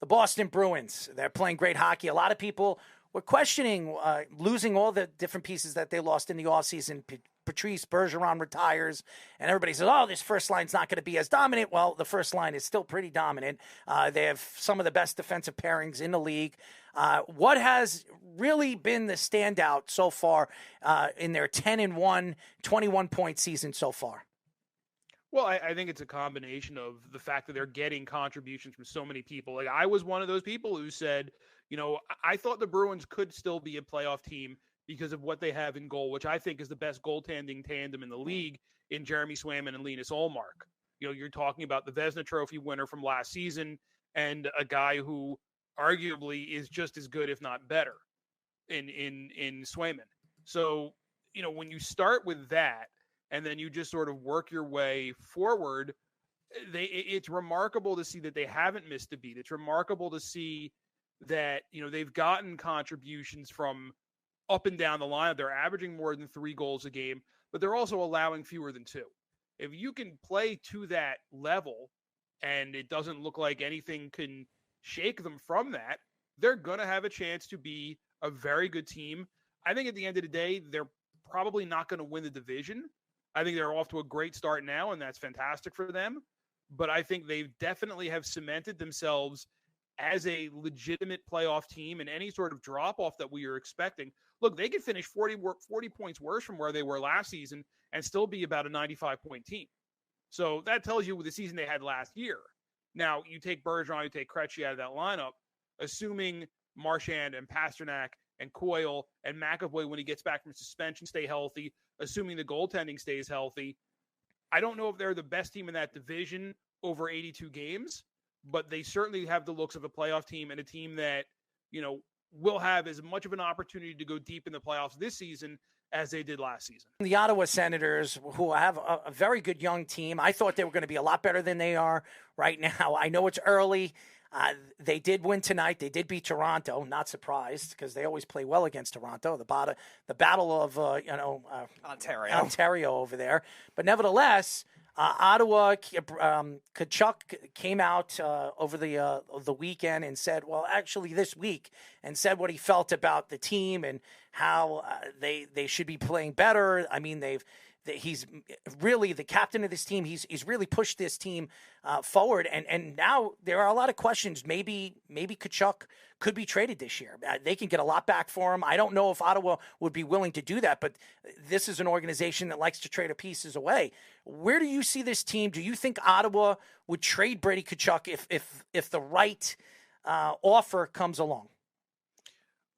the Boston Bruins. They're playing great hockey. A lot of people were questioning losing all the different pieces that they lost in the offseason. Patrice Bergeron retires, and everybody says, oh, this first line's not going to be as dominant. Well, the first line is still pretty dominant. They have some of the best defensive pairings in the league. What has really been the standout so far in their 10-1, 21-point season so far? Well, I think it's a combination of the fact that they're getting contributions from so many people. Like, I was one of those people who said, I thought the Bruins could still be a playoff team because of what they have in goal, which I think is the best goaltending tandem in the league in Jeremy Swayman and Linus Ullmark. You're talking about the Vezina Trophy winner from last season and a guy who arguably is just as good, if not better, in Swayman. So, when you start with that and then you just sort of work your way forward, it's remarkable to see that they haven't missed a beat. It's remarkable to see that, they've gotten contributions from up and down the line. They're averaging more than 3 goals a game, but they're also allowing fewer than 2. If you can play to that level and it doesn't look like anything can shake them from that, they're going to have a chance to be a very good team. I think at the end of the day, they're probably not going to win the division. I think they're off to a great start now, and that's fantastic for them. But I think they definitely have cemented themselves as a legitimate playoff team, and any sort of drop-off that we are expecting. Look, they could finish 40 points worse from where they were last season and still be about a 95-point team. So that tells you the season they had last year. Now, you take Bergeron, you take Krejci out of that lineup, assuming Marchand and Pasternak and Coyle and McAvoy, when he gets back from suspension, stay healthy, assuming the goaltending stays healthy. I don't know if they're the best team in that division over 82 games, but they certainly have the looks of a playoff team and a team that, will have as much of an opportunity to go deep in the playoffs this season as they did last season. The Ottawa Senators, who have a very good young team, I thought they were going to be a lot better than they are right now. I know it's early. They did win tonight. They did beat Toronto. Not surprised, because they always play well against Toronto. The battle of Ontario over there. But nevertheless, Ottawa, Tkachuk came out over the weekend and said, well, actually this week, and said what he felt about the team and how they should be playing better. I mean, he's really the captain of this team. He's really pushed this team forward, and now there are a lot of questions. Maybe Tkachuk could be traded this year. They can get a lot back for him. I don't know if Ottawa would be willing to do that, but this is an organization that likes to trade pieces away. Where do you see this team? Do you think Ottawa would trade Brady Tkachuk if the right offer comes along?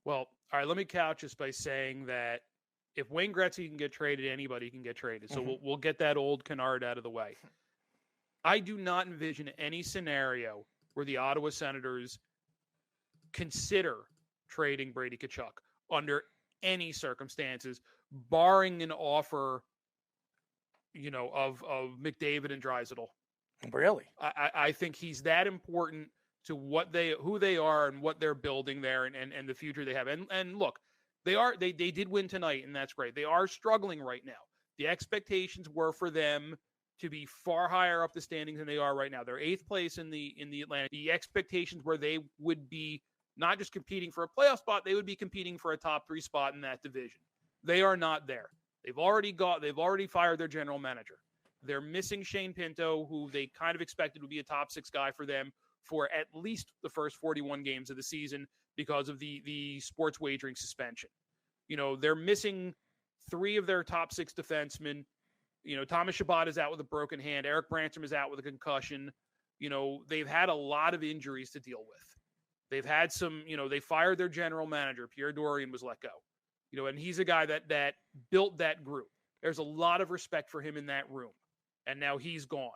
Well, all right, let me couch this by saying that if Wayne Gretzky can get traded, anybody can get traded. So we'll get that old canard out of the way. I do not envision any scenario where the Ottawa Senators consider trading Brady Tkachuk under any circumstances, barring an offer, of McDavid and Draisaitl. Really? I think he's that important to who they are and what they're building there and the future they have. And look, they did win tonight, and that's great. They are struggling right now. The expectations were for them to be far higher up the standings than they are right now. They're 8th place in the Atlantic. The expectations were they would be not just competing for a playoff spot, they would be competing for a top 3 spot in that division. They are not there. They've already fired their general manager. They're missing Shane Pinto, who they kind of expected would be a top 6 guy for them for at least the first 41 games of the season because of the sports wagering suspension. They're missing 3 of their top 6 defensemen. Thomas Chabot is out with a broken hand. Eric Branstrom is out with a concussion. They've had a lot of injuries to deal with. They've had some, they fired their general manager. Pierre Dorian was let go. And he's a guy that built that group. There's a lot of respect for him in that room. And now he's gone.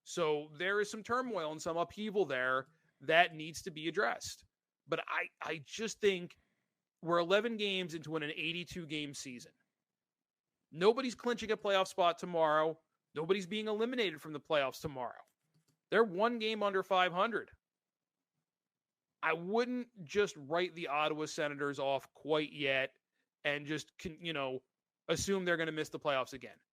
So there is some turmoil and some upheaval there that needs to be addressed. But I just think we're 11 games into an 82-game season. Nobody's clinching a playoff spot tomorrow. Nobody's being eliminated from the playoffs tomorrow. They're 1 game under 500. I wouldn't just write the Ottawa Senators off quite yet and just, assume they're going to miss the playoffs again.